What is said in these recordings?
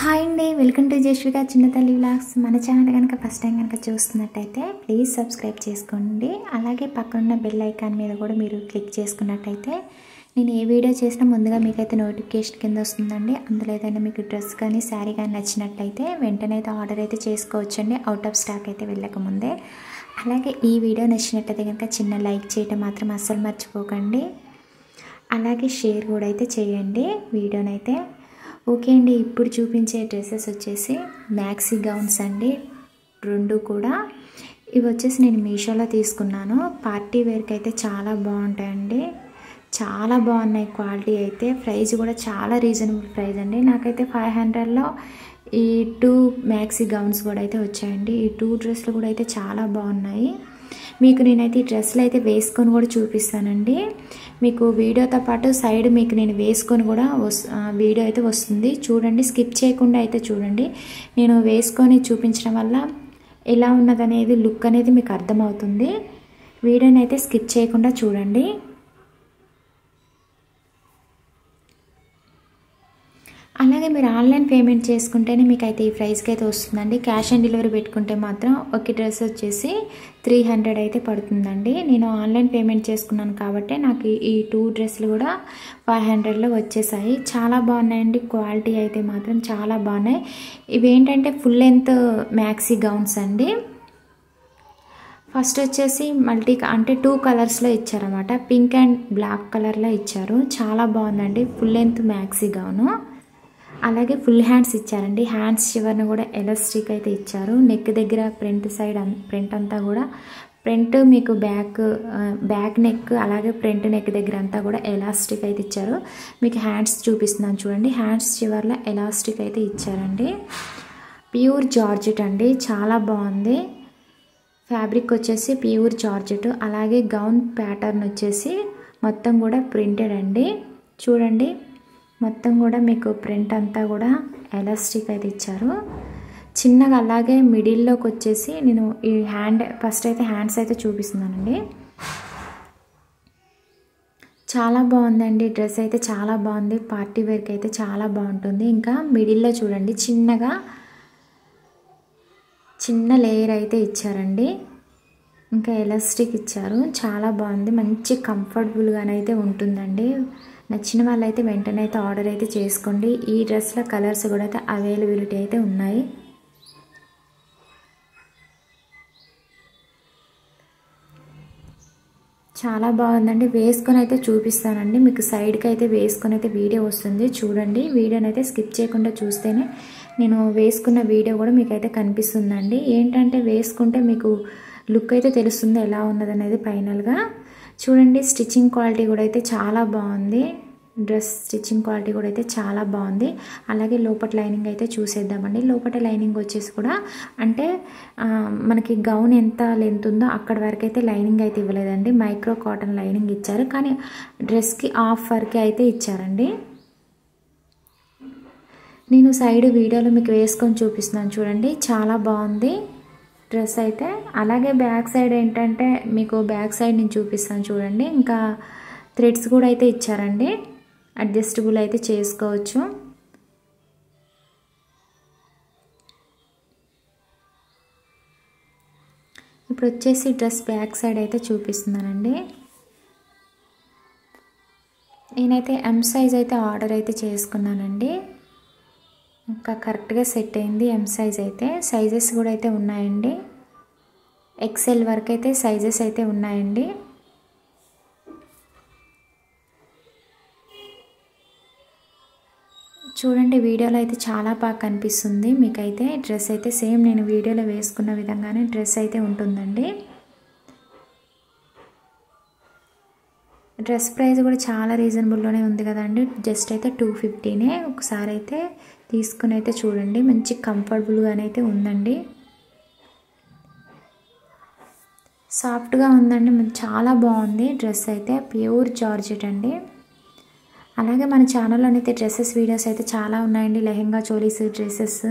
Hi అండి, welcome to జయశ్రీగా చిన్న తల్లి వ్లాగ్స్. మన ఛానల్ కనుక ఫస్ట్ టైం కనుక చూస్తున్నట్టయితే ప్లీజ్ సబ్స్క్రైబ్ చేసుకోండి. అలాగే పక్కనున్న బెల్ ఐకాన్ మీద కూడా మీరు క్లిక్ చేసుకున్నట్టయితే నేను ఏ వీడియో చేసినా ముందుగా మీకైతే నోటిఫికేషన్ కింద వస్తుందండి. అందులో ఏదైనా మీకు డ్రెస్ కానీ శారీ కానీ నచ్చినట్టయితే వెంటనే అయితే ఆర్డర్ అయితే చేసుకోవచ్చండి, అవుట్ ఆఫ్ స్టాక్ అయితే వెళ్ళకముందే. అలాగే ఈ వీడియో నచ్చినట్టయితే కనుక చిన్న లైక్ చేయడం మాత్రం అస్సలు మర్చిపోకండి. అలాగే షేర్ కూడా అయితే చేయండి వీడియోనైతే. ఓకే అండి, ఇప్పుడు చూపించే డ్రెస్సెస్ వచ్చేసి మ్యాక్సీ గౌన్స్ అండి. రెండు కూడా ఇవి వచ్చేసి నేను మీషోలో తీసుకున్నాను. పార్టీ వేర్కి అయితే చాలా బాగుంటాయండి, చాలా బాగున్నాయి క్వాలిటీ అయితే. ప్రైస్ కూడా చాలా రీజనబుల్ ప్రైస్ అండి. నాకైతే 500లో ఈ 2 మ్యాక్సీ గౌన్స్ కూడా అయితే వచ్చాయండి. ఈ 2 డ్రెస్సులు కూడా అయితే చాలా బాగున్నాయి. మీకు నేనైతే ఈ డ్రెస్సులు అయితే వేసుకొని కూడా చూపిస్తానండి. మీకు వీడియోతో పాటు సైడ్ మీకు నేను వేసుకొని కూడా వీడియో అయితే వస్తుంది, చూడండి. స్కిప్ చేయకుండా అయితే చూడండి. నేను వేసుకొని చూపించడం వల్ల ఎలా ఉన్నదనేది లుక్ అనేది మీకు అర్థమవుతుంది. వీడియోని అయితే స్కిప్ చేయకుండా చూడండి. అలాగే మీరు ఆన్లైన్ పేమెంట్ చేసుకుంటేనే మీకు అయితే ఈ ప్రైస్కి అయితే వస్తుందండి. క్యాష్ ఆన్ డెలివరీ పెట్టుకుంటే మాత్రం ఒక డ్రెస్ వచ్చేసి 300 అయితే పడుతుందండి. నేను ఆన్లైన్ పేమెంట్ చేసుకున్నాను కాబట్టి నాకు ఈ 2 డ్రెస్సులు కూడా 500లో వచ్చేసాయి. చాలా బాగున్నాయండి, క్వాలిటీ అయితే మాత్రం చాలా బాగున్నాయి. ఇవి ఏంటంటే ఫుల్ లెంత్ మ్యాక్సీ గౌన్స్ అండి. ఫస్ట్ వచ్చేసి అంటే 2 కలర్స్లో ఇచ్చారన్నమాట. పింక్ అండ్ బ్లాక్ కలర్లో ఇచ్చారు. చాలా బాగుందండి, ఫుల్ లెంత్ మ్యాక్సీ గౌను. అలాగే ఫుల్ హ్యాండ్స్ ఇచ్చారండి. హ్యాండ్స్ చివరిని కూడా ఎలాస్టిక్ అయితే ఇచ్చారు. నెక్ దగ్గర ఫ్రంట్ అంతా కూడా ఫ్రంట్ మీకు బ్యాక్ నెక్ అలాగే ఫ్రంట్ నెక్ దగ్గర అంతా కూడా ఎలాస్టిక్ అయితే ఇచ్చారు. మీకు హ్యాండ్స్ చూపిస్తున్నాను చూడండి. హ్యాండ్స్ చివర్లో ఎలాస్టిక్ అయితే ఇచ్చారండి. ప్యూర్ జార్జెట్ అండి, చాలా బాగుంది. ఫ్యాబ్రిక్ వచ్చేసి ప్యూర్ జార్జెట్. అలాగే గౌన్ ప్యాటర్న్ వచ్చేసి మొత్తం కూడా ప్రింటెడ్ అండి. చూడండి, మొత్తం కూడా మీకు ప్రింట్ అంతా కూడా ఎలాస్టిక్ అయితే ఇచ్చారు చిన్నగా. అలాగే మిడిల్లోకి వచ్చేసి నేను ఈ ఫస్ట్ అయితే హ్యాండ్స్ అయితే చూపిస్తున్నానండి. చాలా బాగుందండి డ్రెస్ అయితే, చాలా బాగుంది. పార్టీ వేర్కి అయితే చాలా బాగుంటుంది. ఇంకా మిడిల్లో చూడండి, చిన్న లేయర్ అయితే ఇచ్చారండి. ఇంకా ఎలాస్టిక్ ఇచ్చారు. చాలా బాగుంది, మంచి కంఫర్టబుల్గానైతే ఉంటుందండి. నచ్చిన వాళ్ళైతే వెంటనే అయితే ఆర్డర్ అయితే చేసుకోండి. ఈ డ్రెస్లో కలర్స్ కూడా అయితే అవైలబిలిటీ అయితే ఉన్నాయి. చాలా బాగుందండి. వేసుకొని అయితే చూపిస్తానండి మీకు. సైడ్కి అయితే వేసుకొని అయితే వీడియో వస్తుంది, చూడండి. వీడియోని అయితే స్కిప్ చేయకుండా చూస్తేనే నేను వేసుకున్న వీడియో కూడా మీకు అయితే కనిపిస్తుందండి. ఏంటంటే వేసుకుంటే మీకు లుక్ అయితే తెలుస్తుంది ఎలా ఉన్నదనేది ఫైనల్గా. చూడండి, స్టిచ్చింగ్ క్వాలిటీ కూడా అయితే చాలా బాగుంది. డ్రెస్ స్టిచ్చింగ్ క్వాలిటీ కూడా అయితే చాలా బాగుంది. అలాగే లోపల లైనింగ్ అయితే చూసేద్దామండి. లోపల లైనింగ్ వచ్చేసి కూడా అంటే మనకి గౌన్ ఎంత లెంత్ ఉందో అక్కడ వరకు అయితే లైనింగ్ అయితే ఇవ్వలేదండి. మైక్రో కాటన్ లైనింగ్ ఇచ్చారు, కానీ డ్రెస్కి హాఫ్ వరకే అయితే ఇచ్చారండి. నేను సైడ్ వీడియోలో మీకు వేసుకొని చూపిస్తున్నాను చూడండి. చాలా బాగుంది డ్రెస్ అయితే. అలాగే బ్యాక్ సైడ్ ఏంటంటే మీకు బ్యాక్ సైడ్ నేను చూపిస్తాను చూడండి. ఇంకా థ్రెడ్స్ కూడా అయితే ఇచ్చారండి, అడ్జస్టబుల్ అయితే చేసుకోవచ్చు. ఇప్పుడు వచ్చేసి డ్రెస్ బ్యాక్ సైడ్ అయితే చూపిస్తున్నానండి. నేనైతే ఎం సైజ్ అయితే ఆర్డర్ అయితే చేసుకున్నానండి. ఇంకా కరెక్ట్గా సెట్ అయింది ఎం సైజ్ అయితే. సైజెస్ కూడా అయితే ఉన్నాయండి, ఎక్సెల్ వరకు అయితే సైజెస్ అయితే ఉన్నాయండి. చూడండి, వీడియోలో అయితే చాలా బాగా కనిపిస్తుంది మీకైతే. డ్రెస్ అయితే సేమ్ నేను వీడియోలో వేసుకున్న విధంగానే డ్రెస్ అయితే ఉంటుందండి. డ్రెస్ ప్రైస్ కూడా చాలా రీజనబుల్లోనే ఉంది కదండి. జస్ట్ అయితే 250నే. ఒకసారి అయితే తీసుకుని అయితే చూడండి, మంచి కంఫర్టబుల్గానైతే ఉందండి. సాఫ్ట్గా ఉందండి, చాలా బాగుంది డ్రెస్ అయితే. ప్యూర్ జార్జెట్ అండి. అలాగే మన ఛానల్లోనైతే డ్రెస్సెస్ వీడియోస్ అయితే చాలా ఉన్నాయండి. Lehenga cholis dresses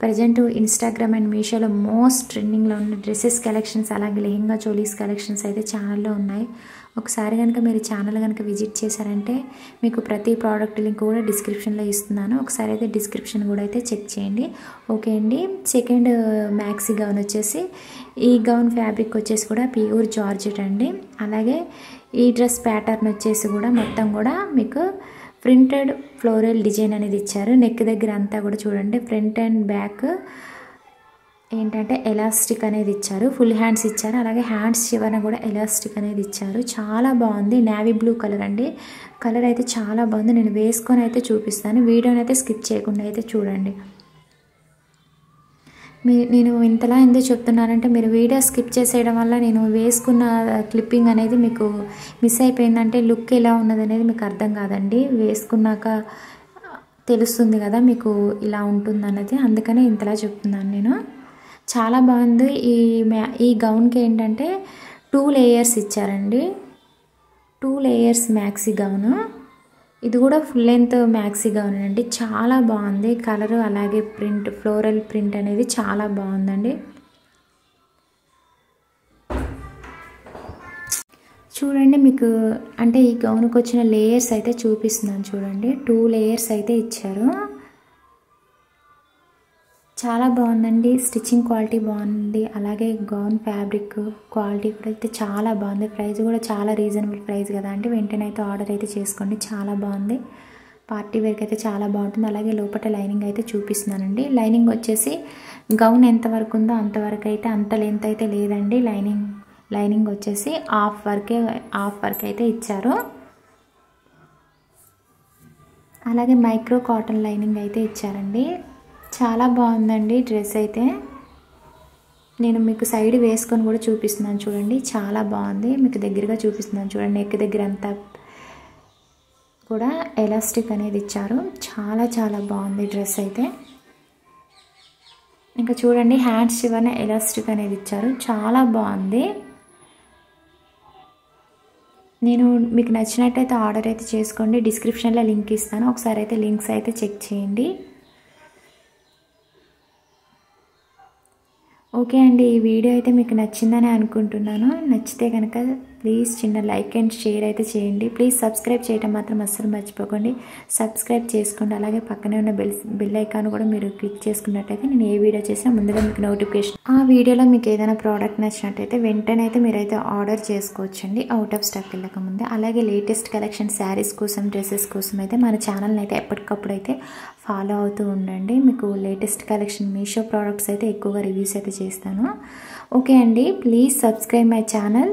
present Instagram and మీషోలో మోస్ట్ ట్రెండింగ్లో ఉన్న డ్రెస్సెస్ కలెక్షన్స్, అలాగే లెహెంగా చోలీస్ కలెక్షన్స్ అయితే ఛానల్లో ఉన్నాయి. ఒకసారి కనుక మీరు ఛానల్ కనుక విజిట్ చేశారంటే మీకు ప్రతి ప్రోడక్ట్ లింక్ కూడా డిస్క్రిప్షన్లో ఇస్తున్నాను, ఒకసారి అయితే డిస్క్రిప్షన్ కూడా అయితే చెక్ చేయండి. ఓకే అండి. సెకండ్ మ్యాక్సీ గౌన్ వచ్చేసి ఈ గౌన్ ఫ్యాబ్రిక్ వచ్చేసి కూడా ప్యూర్ జార్జెట్ అండి. అలాగే ఈ డ్రెస్ ప్యాటర్న్ వచ్చేసి కూడా మొత్తం కూడా మీకు ప్రింటెడ్ ఫ్లోరల్ డిజైన్ అనేది ఇచ్చారు. నెక్ దగ్గర అంతా కూడా చూడండి ఫ్రంట్ అండ్ బ్యాక్ ఏంటంటే ఎలాస్టిక్ అనేది ఇచ్చారు, ఫుల్ హ్యాండ్స్ ఇచ్చారు. అలాగే హ్యాండ్స్ చివరన కూడా ఎలాస్టిక్ అనేది ఇచ్చారు. చాలా బాగుంది. నేవీ బ్లూ కలర్ అండి. కలర్ అయితే చాలా బాగుంది. నేను వేసుకొని అయితే చూపిస్తాను, వీడియోని అయితే స్కిప్ చేయకుండా అయితే చూడండి. నేను ఇంతలా ఎందుకు చెప్తున్నానంటే మీరు వీడియో స్కిప్ చేసేయడం వల్ల నేను వేసుకున్న క్లిప్పింగ్ అనేది మీకు మిస్ అయిపోయిందంటే లుక్ ఎలా ఉన్నది అనేది మీకు అర్థం కాదండి. వేసుకున్నాక తెలుస్తుంది కదా మీకు ఇలా ఉంటుంది అన్నది, అందుకనే ఇంతలా చెప్తున్నాను నేను. చాలా బాగుంది. ఈ గౌన్కి ఏంటంటే 2 లేయర్స్ ఇచ్చారండి. 2 లేయర్స్ మ్యాక్సీ గౌను. ఇది కూడా ఫుల్ లెంత్ మ్యాక్సీ గౌన్ అండి. చాలా బాగుంది కలరు, అలాగే ప్రింట్ ఫ్లోరల్ ప్రింట్ అనేది చాలా బాగుందండి. చూడండి మీకు అంటే ఈ గౌన్కి వచ్చిన లేయర్స్ అయితే చూపిస్తున్నాను చూడండి. 2 లేయర్స్ అయితే ఇచ్చారు. చాలా బాగుందండి. స్టిచ్చింగ్ క్వాలిటీ బాగుంది. అలాగే గౌన్ ఫ్యాబ్రిక్ క్వాలిటీ కూడా అయితే చాలా బాగుంది. ప్రైస్ కూడా చాలా రీజనబుల్ ప్రైస్ కదా అండి. వెంటనే అయితే ఆర్డర్ అయితే చేసుకోండి. చాలా బాగుంది. పార్టీ వేర్కి అయితే చాలా బాగుంటుంది. అలాగే లోపల లైనింగ్ అయితే చూపిస్తున్నానండి. లైనింగ్ వచ్చేసి గౌన్ ఎంతవరకు ఉందో అంతవరకు అయితే, అంత లెంత్ అయితే లేదండి. లైనింగ్ వచ్చేసి హాఫ్ వర్క్ అయితే ఇచ్చారు. అలాగే మైక్రో కాటన్ లైనింగ్ అయితే ఇచ్చారండి. చాలా బాగుందండి డ్రెస్ అయితే. నేను మీకు సైడ్ వేసుకొని కూడా చూపిస్తున్నాను చూడండి. చాలా బాగుంది. మీకు దగ్గరగా చూపిస్తున్నాను చూడండి. నెక్ దగ్గర అంతా కూడా ఎలాస్టిక్ అనేది ఇచ్చారు. చాలా చాలా బాగుంది డ్రెస్ అయితే. ఇంకా చూడండి హ్యాండ్స్ చివరన ఎలాస్టిక్ అనేది ఇచ్చారు. చాలా బాగుంది. నేను మీకు నచ్చినట్టయితే ఆర్డర్ అయితే చేసుకోండి. డిస్క్రిప్షన్లో లింక్ ఇస్తాను, ఒకసారి అయితే లింక్స్ అయితే చెక్ చేయండి. ఓకే అండి. ఈ వీడియో అయితే మీకు నచ్చిందని అనుకుంటున్నాను. నచ్చితే కనుక ప్లీజ్ చిన్న లైక్ అండ్ షేర్ అయితే చేయండి. ప్లీజ్ సబ్స్క్రైబ్ చేయడం మాత్రం అస్సలు మర్చిపోకండి. సబ్స్క్రైబ్ చేసుకోండి. అలాగే పక్కనే ఉన్న బెల్ ఐకాన్ కూడా మీరు క్లిక్ చేసుకున్నట్టయితే నేను ఏ వీడియో చేసినా ముందుగా మీకు నోటిఫికేషన్. ఆ వీడియోలో మీకు ఏదైనా ప్రోడక్ట్ నచ్చినట్టయితే వెంటనే అయితే మీరైతే ఆర్డర్ చేసుకోవచ్చండి, అవుట్ ఆఫ్ స్టాక్ వెళ్ళకముందే. అలాగే లేటెస్ట్ కలెక్షన్ శారీస్ కోసం, డ్రెస్సెస్ కోసం అయితే మన ఛానల్ని అయితే ఎప్పటికప్పుడు అయితే ఫాలో అవుతూ ఉండండి. మీకు లేటెస్ట్ కలెక్షన్ మీషో ప్రోడక్ట్స్ అయితే ఎక్కువగా రివ్యూస్ అయితే చేస్తాను. ఓకే అండి. Please subscribe my channel.